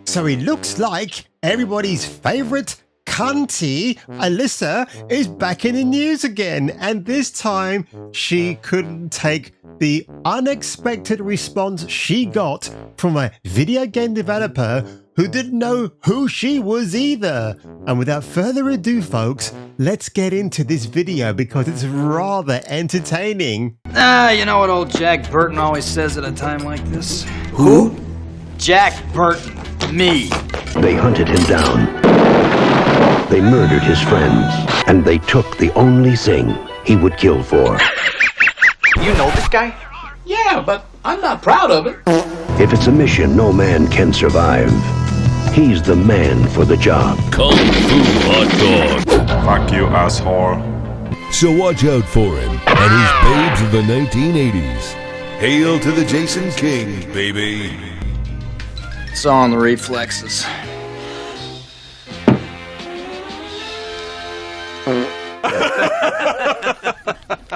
So it looks like everybody's favorite cunty, Alyssa, is back in the news again. And this time she couldn't take the unexpected response she got from a video game developer who didn't know who she was either. And without further ado, folks, let's get into this video because it's rather entertaining. You know what old Jack Burton always says at a time like this? Who? Jack Burton. Me. They hunted him down. They murdered his friends. And they took the only thing he would kill for. You know this guy? Yeah, but I'm not proud of it. If it's a mission no man can survive, he's the man for the job. Kung Fu Hot Dog. Fuck you, asshole. So watch out for him and his babes of the 1980s. Hail to the Jason King, baby. It's all in the reflexes.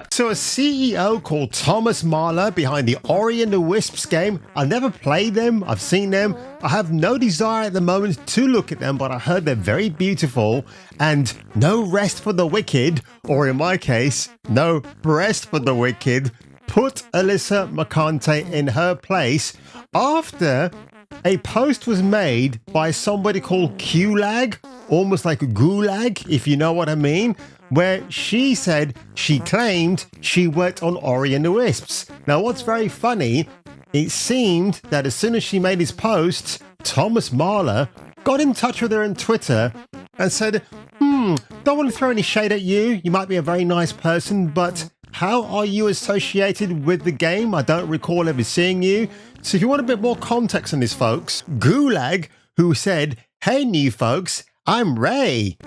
So a CEO called Thomas Mahler behind the Ori and the Wisps game. I've never played them, I've seen them. I have no desire at the moment to look at them, but I heard they're very beautiful and no rest for the wicked, or in my case, no breast for the wicked, put Alyssa Mercante in her place after a post was made by somebody called QLag, almost like a gulag, if you know what I mean, where she said she claimed she worked on Ori and the Wisps. Now, what's very funny, it seemed that as soon as she made his post, Thomas Mahler got in touch with her on Twitter and said, don't want to throw any shade at you. You might be a very nice person, but how are you associated with the game? I don't recall ever seeing you. So if you want a bit more context on this, folks, Gulag, who said, hey, new folks, I'm Ray.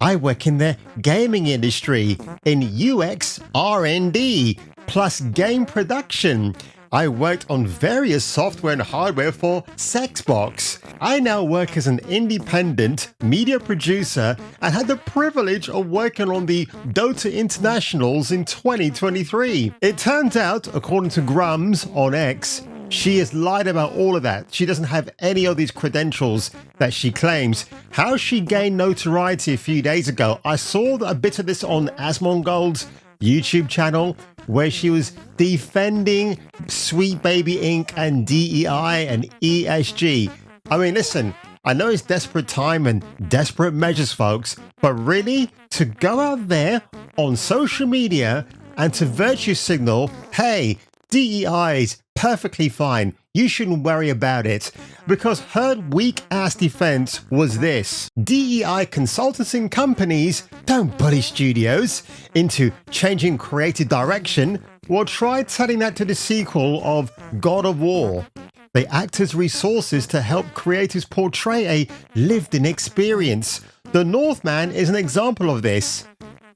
I work in the gaming industry in UX R&D plus game production. I worked on various software and hardware for Sexbox. I now work as an independent media producer and had the privilege of working on the Dota Internationals in 2023. It turns out, according to Grums on X, she has lied about all of that. She doesn't have any of these credentials that she claims. How she gained notoriety a few days ago, I saw a bit of this on Asmongold's YouTube channel where she was defending Sweet Baby Inc. and DEI and ESG. I mean, listen, I know it's desperate time and desperate measures, folks, but really, to go out there on social media and to virtue signal, hey, DEI is perfectly fine. You shouldn't worry about it, because her weak-ass defense was this. DEI consulting companies don't bully studios into changing creative direction. Well, try telling that to the sequel of God of War. They act as resources to help creators portray a lived-in experience. The Northman is an example of this.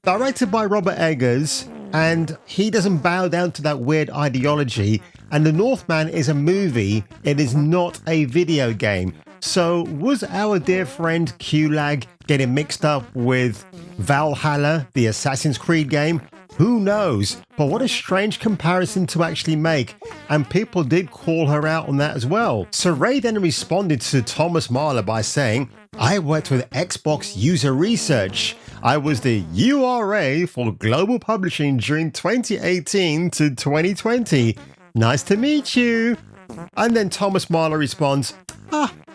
Directed by Robert Eggers, and he doesn't bow down to that weird ideology. And The Northman is a movie, it is not a video game. So was our dear friend QLag getting mixed up with Valhalla, the Assassin's Creed game? Who knows? But what a strange comparison to actually make. And people did call her out on that as well. So Ray then responded to Thomas Mahler by saying, I worked with Xbox user research. I was the URA for global publishing during 2018 to 2020. Nice to meet you. And then Thomas Mahler responds,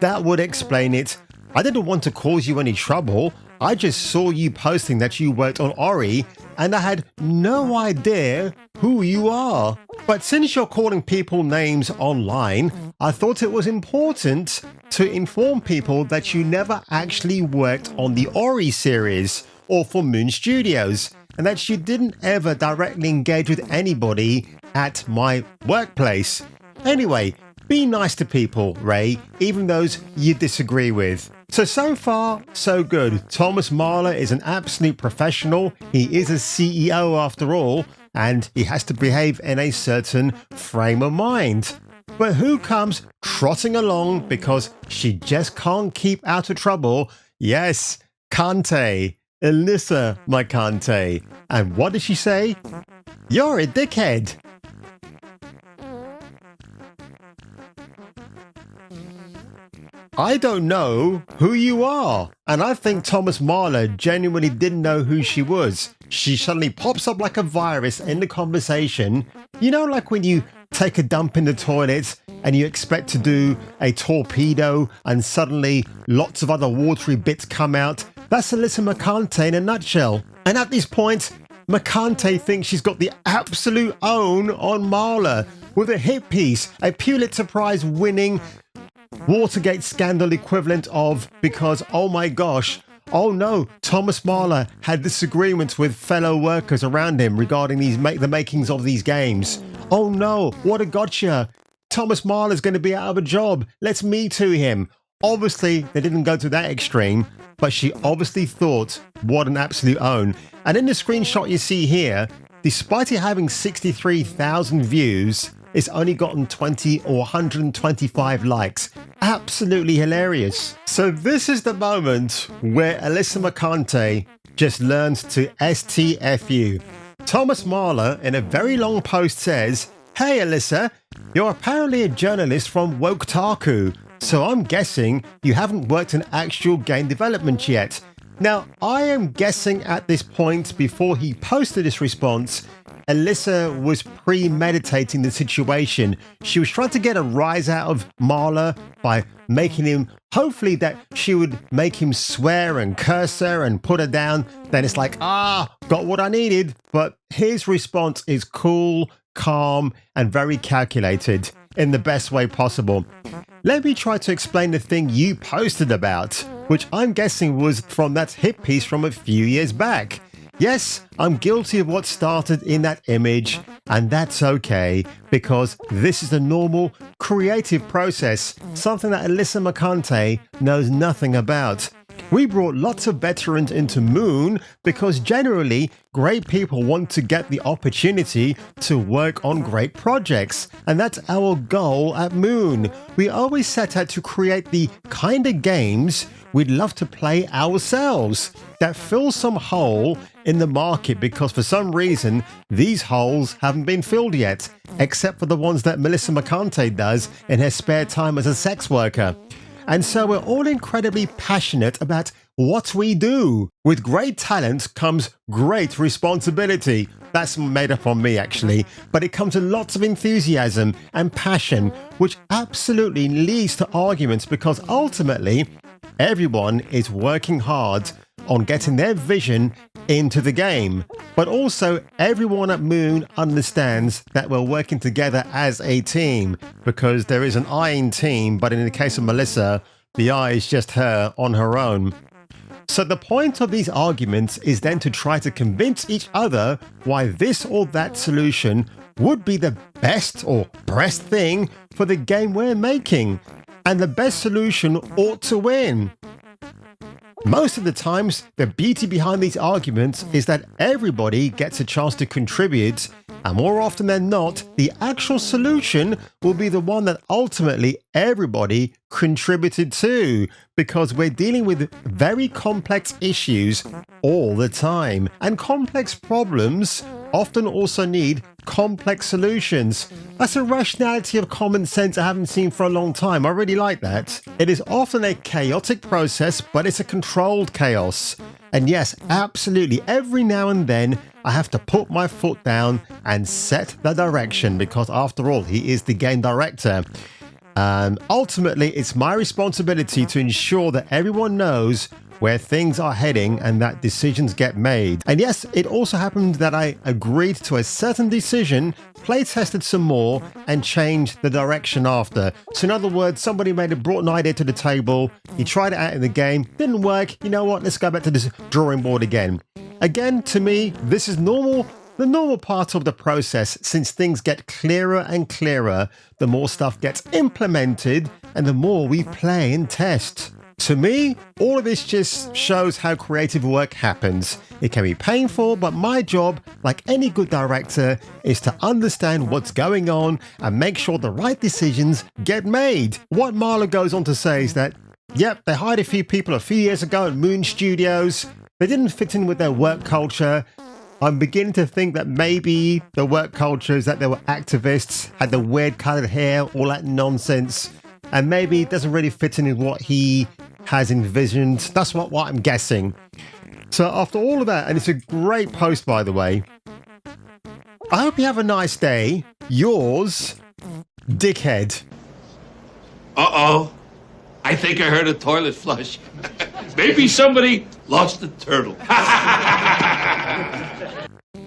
that would explain it. I didn't want to cause you any trouble. I just saw you posting that you worked on Ori and I had no idea who you are. But since you're calling people names online, I thought it was important to inform people that you never actually worked on the Ori series or for Moon Studios, and that you didn't ever directly engage with anybody at my workplace. Anyway, be nice to people, Ray, even those you disagree with. So far, so good. Thomas Mahler is an absolute professional. He is a CEO after all, and he has to behave in a certain frame of mind. But who comes trotting along because she just can't keep out of trouble? Yes, Kante. Alyssa Mercante. And what did she say? You're a dickhead. I don't know who you are. And I think Thomas Mahler genuinely didn't know who she was. She suddenly pops up like a virus in the conversation. You know, like when you take a dump in the toilet and you expect to do a torpedo and suddenly lots of other watery bits come out. That's Alyssa Mercante in a nutshell. And at this point, Mercante thinks she's got the absolute own on Mahler with a hit piece, a Pulitzer Prize winning Watergate scandal equivalent of, because oh my gosh, oh no, Thomas Mahler had disagreements with fellow workers around him regarding the makings of these games. Oh no, what a gotcha. Thomas Mahler's going to be out of a job. Let's Me Too him. Obviously, they didn't go to that extreme, but she obviously thought, what an absolute own. And in the screenshot you see here, despite it having 63,000 views, it's only gotten 20 or 125 likes. Absolutely hilarious. So this is the moment where Alyssa Mercante just learns to STFU. Thomas Mahler in a very long post says, "Hey Alyssa, you're apparently a journalist from Kotaku, so I'm guessing you haven't worked in actual game development yet." Now, I am guessing at this point, before he posted this response, Alyssa was premeditating the situation. She was trying to get a rise out of Mahler by making him, hopefully that she would make him swear and curse her and put her down. Then it's like, got what I needed. But his response is cool, calm, and very calculated in the best way possible. Let me try to explain the thing you posted about, which I'm guessing was from that hit piece from a few years back. Yes, I'm guilty of what started in that image, and that's okay, because this is the normal creative process, something that Alyssa Mercante knows nothing about. We brought lots of veterans into Moon because generally great people want to get the opportunity to work on great projects, and that's our goal at Moon. We always set out to create the kind of games we'd love to play ourselves that fill some hole in the market, because for some reason these holes haven't been filled yet, except for the ones that Melissa Mercante does in her spare time as a sex worker. And so we're all incredibly passionate about what we do. With great talent comes great responsibility. That's made up on me actually, but it comes with lots of enthusiasm and passion, which absolutely leads to arguments, because ultimately everyone is working hard on getting their vision into the game. But also everyone at Moon understands that we're working together as a team, because there is an I in team, but in the case of Melissa, the I is just her on her own. So the point of these arguments is then to try to convince each other why this or that solution would be the best or best thing for the game we're making, and the best solution ought to win. Most of the times, the beauty behind these arguments is that everybody gets a chance to contribute, and more often than not, the actual solution will be the one that ultimately everybody contributed to, because we're dealing with very complex issues all the time, and complex problems often also need complex solutions. That's a rationality of common sense I haven't seen for a long time. I really like that. It is often a chaotic process, but it's a controlled chaos. And yes, absolutely, every now and then I have to put my foot down and set the direction, because after all, he is the game director. And ultimately, it's my responsibility to ensure that everyone knows where things are heading and that decisions get made. And yes, it also happened that I agreed to a certain decision, play tested some more, and changed the direction after. So in other words, somebody brought an idea to the table, he tried it out in the game, didn't work, you know what, let's go back to this drawing board again. Again, to me, this is normal. The normal part of the process, since things get clearer and clearer, the more stuff gets implemented and the more we play and test. To me, all of this just shows how creative work happens. It can be painful, but my job, like any good director, is to understand what's going on and make sure the right decisions get made. What Mahler goes on to say is that, yep, they hired a few people a few years ago at Moon Studios. They didn't fit in with their work culture. I'm beginning to think that maybe the work culture is that they were activists, had the weird coloured hair, all that nonsense. and maybe it doesn't really fit in with what he has envisioned. That's what I'm guessing. So after all of that, and it's a great post, by the way, I hope you have a nice day. Yours, Dickhead. Uh-oh. I think I heard a toilet flush. Maybe somebody lost a turtle.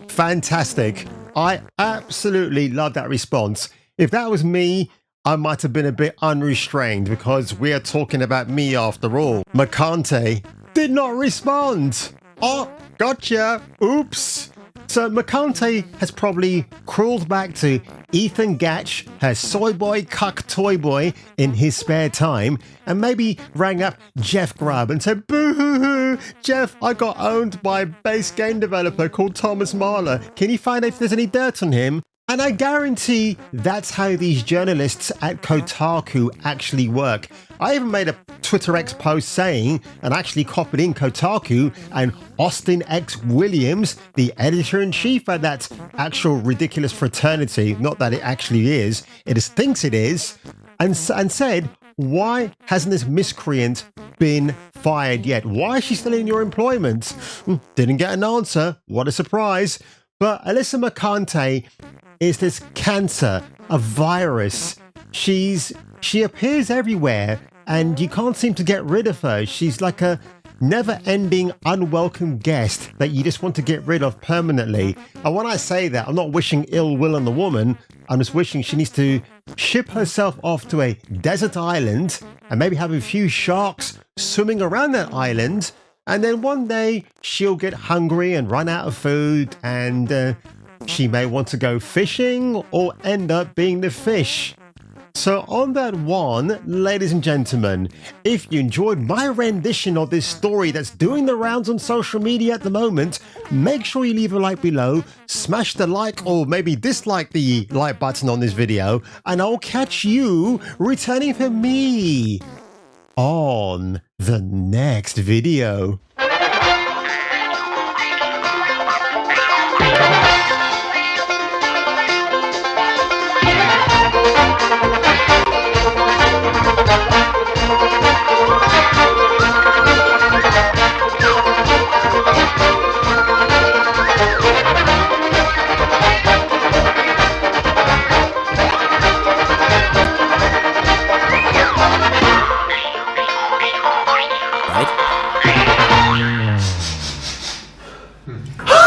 Fantastic. I absolutely love that response. If that was me, I might have been a bit unrestrained because we are talking about me after all. Mercante did not respond. Oh, gotcha. Oops. So Mercante has probably crawled back to Ethan Gatch, her soy boy cuck toy boy, in his spare time, and maybe rang up Jeff Grubb and said, "Boo-hoo-hoo, Jeff, I got owned by a base game developer called Thomas Mahler. Can you find out if there's any dirt on him?" And I guarantee that's how these journalists at Kotaku actually work. I even made a Twitter X post saying, and actually copied in Kotaku and Austin X Williams, the editor-in-chief at that actual ridiculous fraternity, not that it actually is, it just thinks it is, and said, why hasn't this miscreant been fired yet? Why is she still in your employment? Didn't get an answer. What a surprise. But Alyssa Mercante is this cancer, a virus. She appears everywhere and you can't seem to get rid of her. She's like a never-ending unwelcome guest that you just want to get rid of permanently. And when I say that, I'm not wishing ill will on the woman. I'm just wishing she needs to ship herself off to a desert island and maybe have a few sharks swimming around that island. And then one day she'll get hungry and run out of food, and she may want to go fishing or end up being the fish. So on that one, ladies and gentlemen, if you enjoyed my rendition of this story that's doing the rounds on social media at the moment, make sure you leave a like below, smash the like or maybe dislike the like button on this video, and I'll catch you returning for me on the next video.